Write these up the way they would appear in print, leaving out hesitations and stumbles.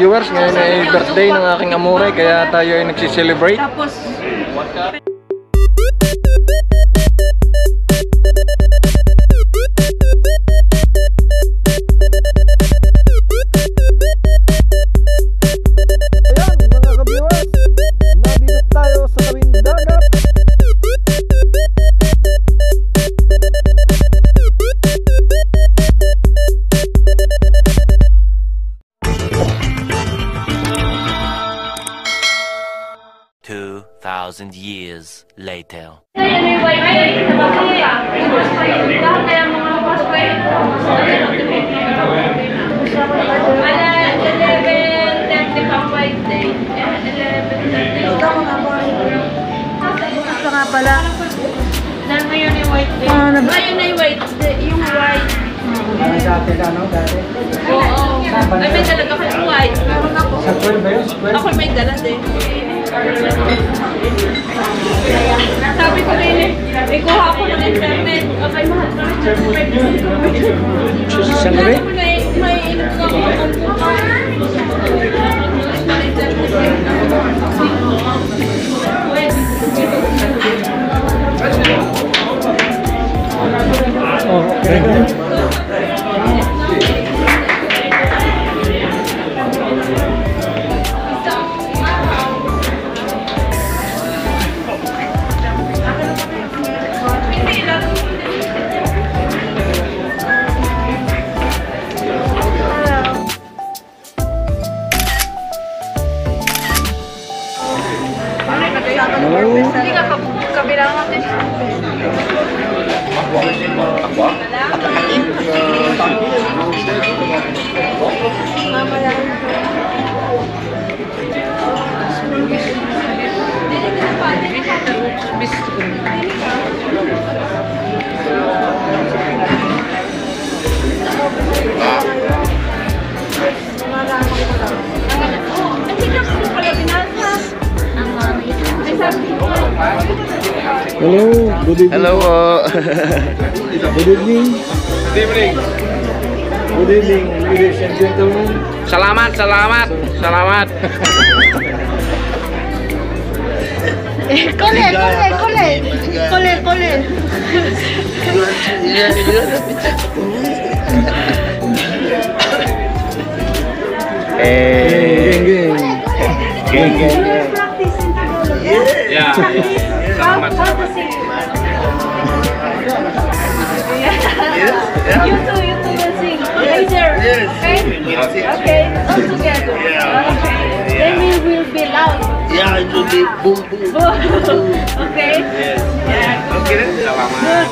ka-viewers, ngayon ay birthday ng aking amore, kaya tayo ay nagsiselebrate. Tapos ayan mga ka-viewers, nandito tayo sa tabing dagat. Thousand years later. ito nga pala. Dahil mo yun yung white day. Ayun na yung white day. Yung white. Dati ka, no? Dati? Oo. Ay, may dalaga ka yung white. Meron ako. Sa 12 ba yun? Ako may dala din. Sabi ko rin eh, kuha ko ng internet. Okay, mahal na rin. Saan na rin? May init ko ako. Oh, okay. Hindi ka kabilang natin. Hello, good evening. Hello. Good evening. Good evening. Good evening, ladies and gentlemen. Salamat. Kole. Geng. Yeah. Salamat. You two will sing. Later. Okay. All together. Okay. Then we will be loud. Yeah, it will be boom boom. Okay. Yes. Yeah. Okay. Selamat.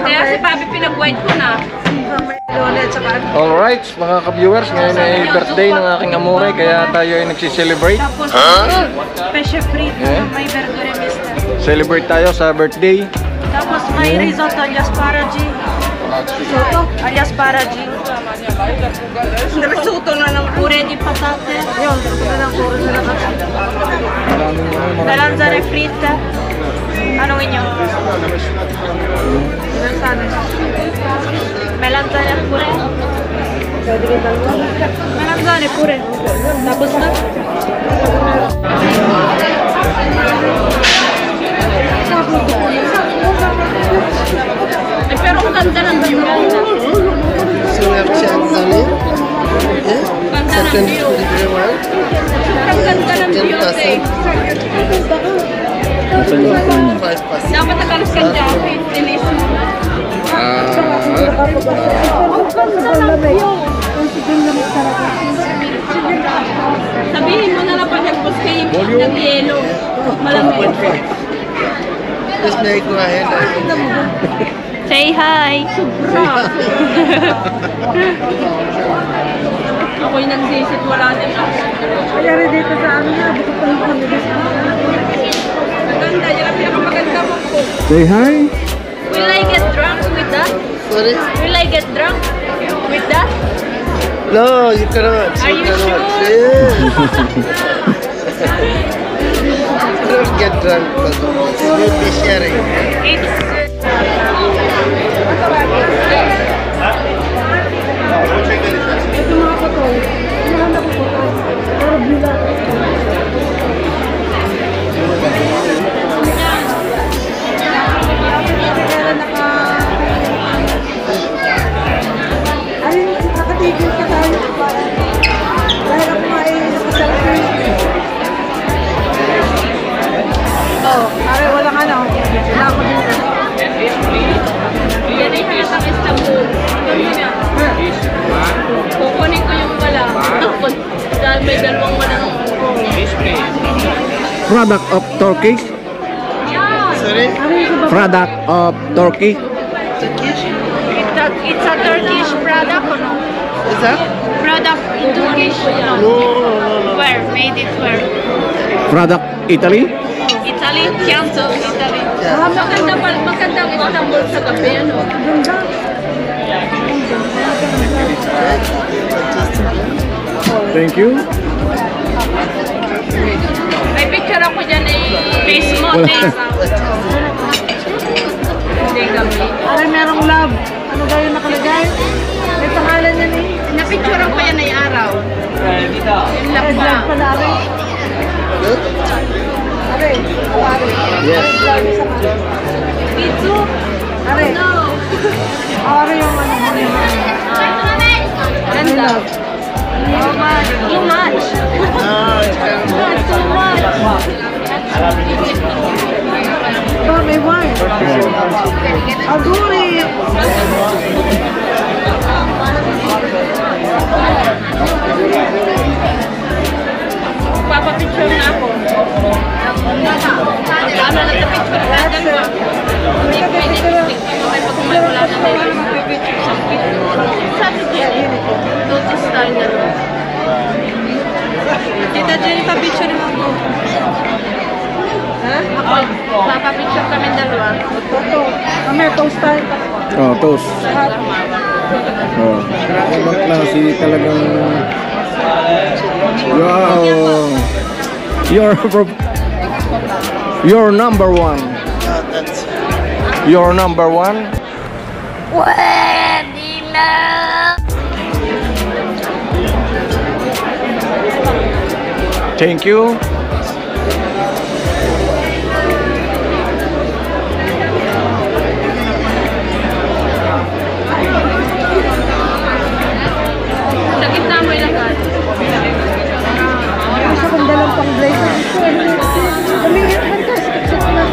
Kaya si Papi pinag-white ko na. Alright, mga ka-viewers, ngayon ay birthday ng aking amore, kaya tayo ay nagsiselebrate. Tapos, pesce frito, Yeah. may verdure mister. Celebrate tayo sa birthday. Tapos may risotto agli asparagi. Risotto agli asparagi. Risotto na lang. Pure di patate. Yun, na lang pure na lang. Melanzane fritte. Anong inyo? Melanzane pure. Melanzane pure. Tapos na. Eh, pero ang ganda ng view. Ganda ng view. Ang ganda ng view, eh. Dapat nakalas kang jacket, Denise. Sabihin mo na lang pag nag-post kayo ng yelo. Malamig. Just make go ahead. Say hi! Sobra! Ako'y nagsisit, wala din ako. Kaya rin dito sa amin na, bukod pa lang kami dito sa amin. Maganda, yan ang pinakamaganda mo po. Say hi. Will I get drunk with that? Sorry? Will I get drunk with that? No, you cannot. Are you cannot. sure? Yeah. Don't get drunk, but we'll be sharing. Ito mga putol. Hinahanap ko putol. Pero bila. Ay, nakatigil ka tayo. Dahil ako nga ay nakaselfie. Oh, pare, walang ano. Wala ako dito. Yan ay halatang Istanbul. Kukunin ko yung wala. Dahil may dalawang wala. Product of Turkey. Sorry? Product of Turkey. It's a Turkish product or no? Is that? Product in Turkish? No, No. no. Where? Made it where? Product Italy. Italy? Canto, Italy. Yeah. Magandang Istanbul sa gabi, ano? Ganda. Thank you. May picture ako dyan eh. Face mo, Wala. days. Hindi gabi. Pare, merong love. Ano ba yung nakalagay? May pangalan yan eh. Na-picture ko yan ay araw. Yung lap Red pa. love pala, Are. Good? Are, Are. Yes. Red love sa mga. Pizzo? Are. No. Are yung ano mo yung Ganda. Oh my, too much. Too much. Ito, may wine. Aguri. Papapicture na ako. Ano lang na picture na dalawa. Hindi pwede picture pa mo pag wala na tayo. Pipicture sa picture. Sabi ko yun. Notice tayo dalawa. Tita Jenny, papicture mo ako. Ha? Ako, papapicture kami dalawa. Ito. Kami, toast tayo. Oh, toast. Oh. Ibang klase talagang... Wow. You're number one. That's You're number one. Pwede na! Thank you. Sa gitna mo ilagay. Isa kong dalang pang blazer. Umiit man ka. Sikit na.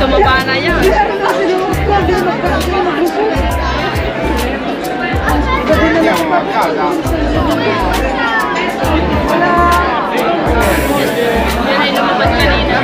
Tumaba na yan. Ano kasi yung hindi na magluto. Gabi na lang wala. Yan ay lumabas kanina.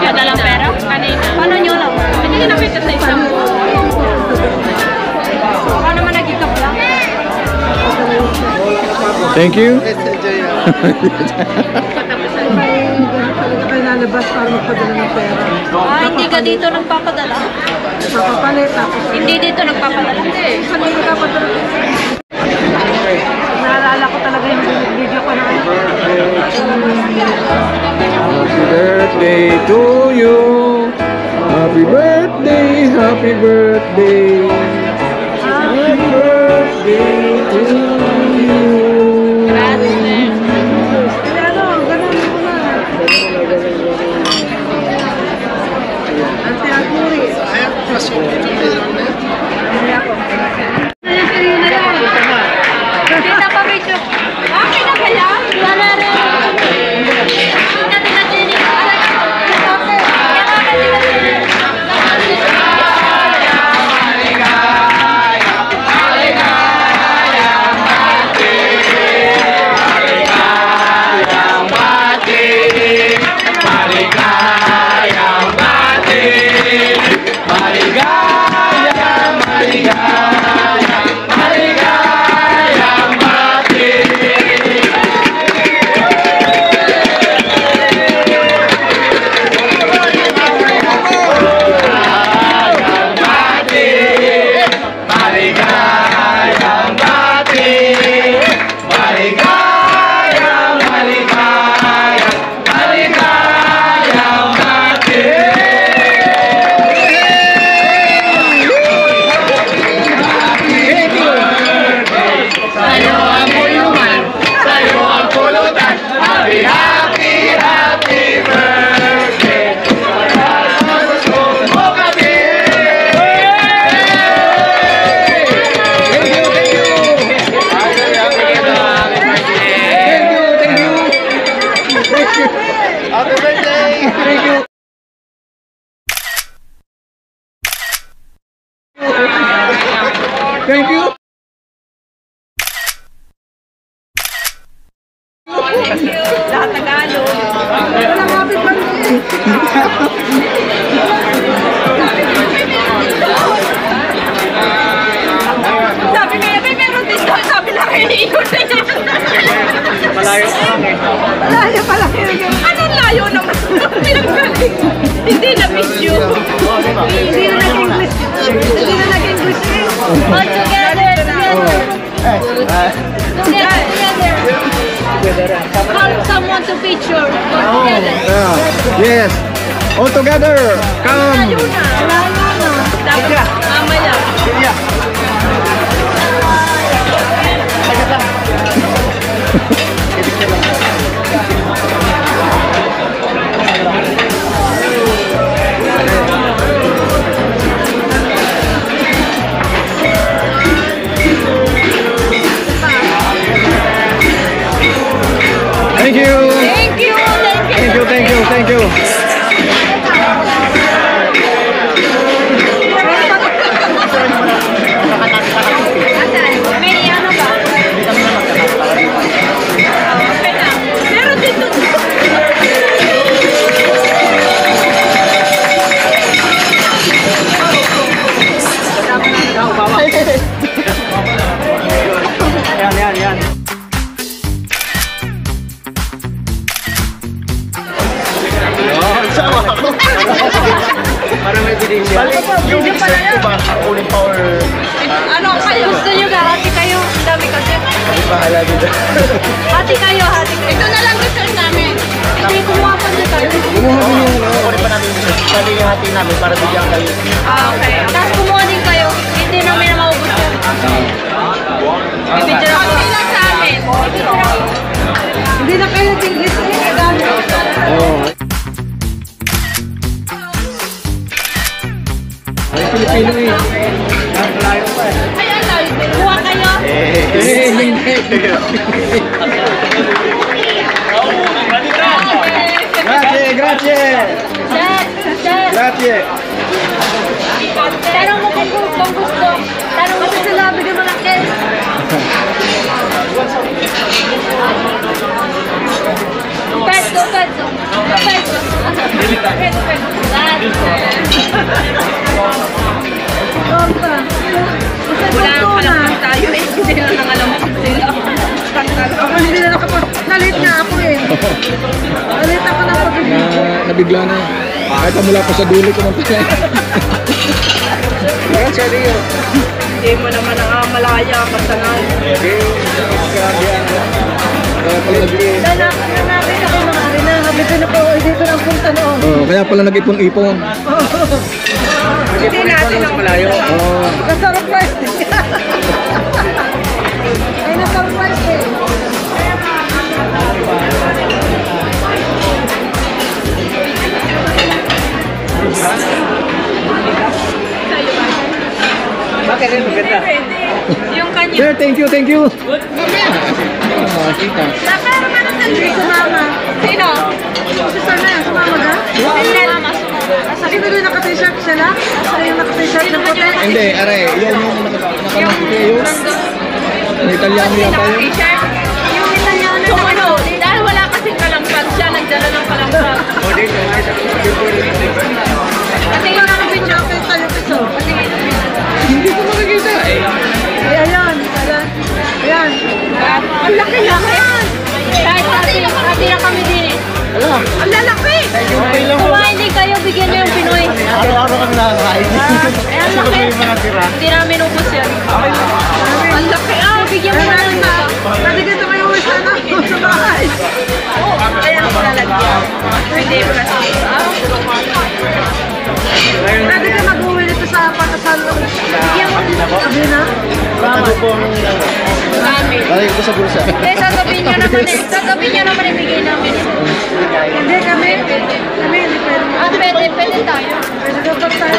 Yan na lang pera? Kanina. Paano nyo lang? Hindi nyo nakita sa isang baka naman nag-ikap lang. Thank you. let's enjoy it. May ganun talaga kayo nalabas para magpadala ng pera. Hindi ka dito nagpapadala? Papapalit ako. Hindi dito nagpapadala? Hindi. Saan yung nagpapadala? Naalala ko talaga yung video ko na ano. Happy birthday to you. Happy birthday, happy birthday. Happy birthday to you. Grazie. Kaya ano, ganun mo na. Ante Aguri. I have a question. Kaya ako. Kita pa video. Okay na kaya? Wala rin. Tita Jenny. Thank you. Thank you. Lahat Tagalog. Wala kapit ba sabi niya, may meron discount. Sabi na kayo, iikot na niya. Malayo pa lang eh. Malayo pala yun. Anong layo naman? Pinagaling. Hindi na video. Hindi na nag-English. Hindi na nag-English. All together. Together. Call someone to picture. All together. Yes. All together. Come. Layo na. Dapat mamaya. Thank you. Thank you. Thank you. Thank you. Thank you. May ano ba? Meron dito. Yan. Para may biling niya. Yung set ko ba? Uling power. Ano kayo? Gusto nyo ka? Hati kayo. Ang dami kasi. Bahala dito. Hati kayo. Ito na lang gusto namin. Hindi, kumuha pa nyo tayo. Kukunin pa namin yung set. Sabi yung hati namin para bigyan kayo. Okay. Tapos kumuha din kayo. Hindi namin na maubos yan. Ibigyan ako. Hindi lang sa amin. Hindi na kayo tinglis eh. Ay, Pilipino eh. Ay, alay. Kuha kayo. Grazie, grazie. Grazie. Tanong mo kung gusto. Tanong mo kung sila bigyan mo ng cash. Peso. Wala nang palaman tayo eh. Hindi na nangalamang sila. Ako hindi na nakapag... Nalit na ako eh. Nalit ako na pag-ibig. Nabigla na. Kahit mula pa sa dulo ko ng pala. Grazie Dio. Hindi mo naman malaya. Basta nga. Nanakin na namin ako mga arena. Habito na po. Dito na ang punta noon. Oh, kaya pala nag-ipon-ipon. Hindi natin ang malayo. Oh. Na-surprise. Ay, na-surprise eh. Bakit rin maganda? Yung kanya. Sir, thank you. Pero meron din si Mama. Sino? Si Sana, sumama ka? Mama, sumama. Sino din naka-t-shirt sila? Sino yung naka-t-shirt ng puti? Hindi, aray. Yan yung nakamakite yun. Ang Italiano yata yun. T-shirt? Yung Italiano na ano? Dahil wala kasing kalampag siya, nagdala ng kalampag. Kasi yung naka-video, kita yung piso. Hindi ko makikita eh. Ayan. Ang laki lang yan. Kahit hati na kami din eh. Ang lalaki. Kumain din kayo, bigyan niyo yung Pinoy. Araw-araw kami nakakain. Ang laki. Hindi namin ubos yan. Ang laki. Bigyan mo na lang. Pwede dito kayo isa na sa bahay. Kaya ako lalagyan. Pwede mo na pwede ka mag-uwi dito sa patasal. Bigyan mo din. Sabi na. Namin. Lagi ko sa bulsa. Hindi, sasabihin niyo naman eh. Sasabihin niyo naman ibigay namin. Hindi kami. Kami hindi pwede. Pwede tayo. Pwede dapat tayo.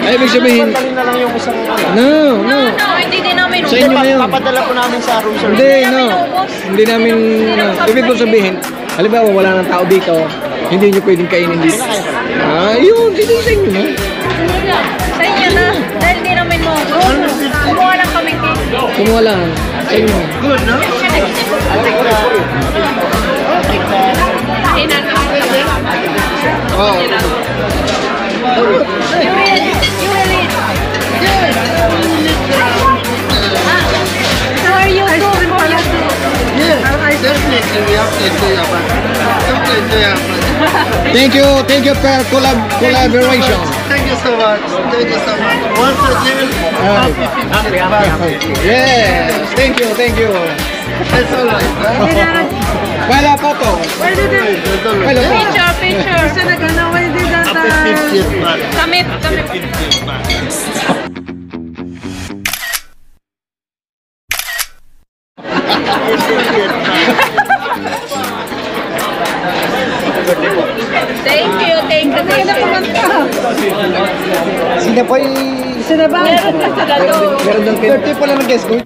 Ay, ibig sabihin, Dalhin na lang yung isang no. No, hindi din namin Sa inyo ngayon. Papadala po namin sa room service. Hindi, no. Hindi namin, ibig ko sabihin, halimbawa wala nang tao dito, Hindi nyo pwedeng kainin dito. Yun, hindi sa inyo na. Sa inyo na. Dahil di namin mo. Kumuha lang kami cake. Kumuha lang. Sa inyo. Good, no? Kainan ka kasi. Oh. You will eat. So are you too? For you too? Yes, definitely we have to enjoy our fun. Have to enjoy our fun. Thank you for collaboration. Thank you so much. Thank you so much. Once again, happy 50th birthday. Yes, thank you. That's all right. Pala photo. Pala photo. Picture. Isa na ganawa hindi data. Happy 50th birthday. Kamit. Thank you. Sino po Sino ba? Meron na sila doon. Meron ng birthday pala ng guest ko.